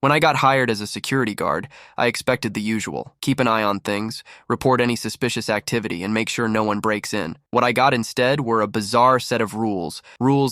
When I got hired as a security guard, I expected the usual. Keep an eye on things, report any suspicious activity, and make sure no one breaks in. What I got instead were a bizarre set of rules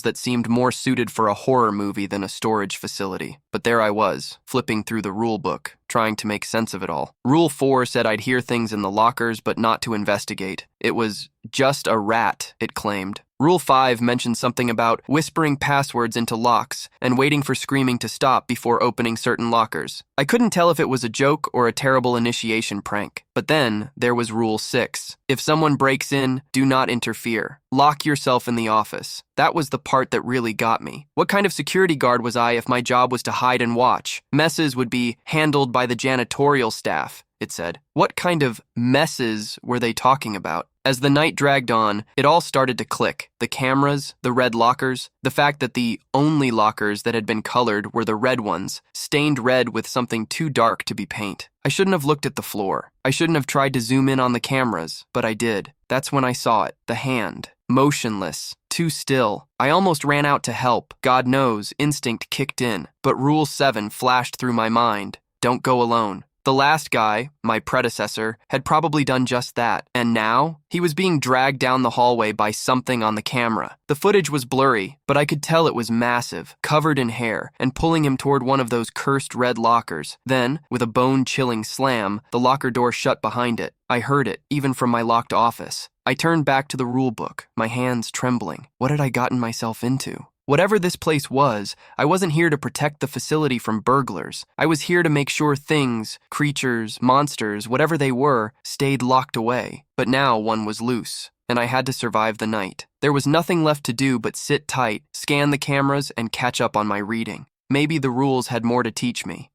that seemed more suited for a horror movie than a storage facility. But there I was, flipping through the rule book, trying to make sense of it all. Rule 4 said I'd hear things in the lockers, but not to investigate. It was just a rat, it claimed. Rule 5 mentioned something about whispering passwords into locks and waiting for screaming to stop before opening certain lockers. I couldn't tell if it was a joke or a terrible initiation prank. But then there was Rule 6. If someone breaks in, do not interfere. Lock yourself in the office. That was the part that really got me. What kind of security guard was I if my job was to hide and watch? Messes would be handled by the janitorial staff, it said. What kind of messes were they talking about? As the night dragged on, it all started to click. The cameras, the red lockers, the fact that the only lockers that had been colored were the red ones, stained red with something too dark to be paint. I shouldn't have looked at the floor. I shouldn't have tried to zoom in on the cameras, but I did. That's when I saw it, the hand. Motionless, too still. I almost ran out to help. God knows, instinct kicked in. But Rule 7 flashed through my mind. Don't go alone. The last guy, my predecessor, had probably done just that, and now he was being dragged down the hallway by something on the camera. The footage was blurry, but I could tell it was massive, covered in hair, and pulling him toward one of those cursed red lockers. Then, with a bone-chilling slam, the locker door shut behind it. I heard it, even from my locked office. I turned back to the rule book, my hands trembling. What had I gotten myself into? Whatever this place was, I wasn't here to protect the facility from burglars. I was here to make sure things, creatures, monsters, whatever they were, stayed locked away. But now one was loose, and I had to survive the night. There was nothing left to do but sit tight, scan the cameras, and catch up on my reading. Maybe the rules had more to teach me.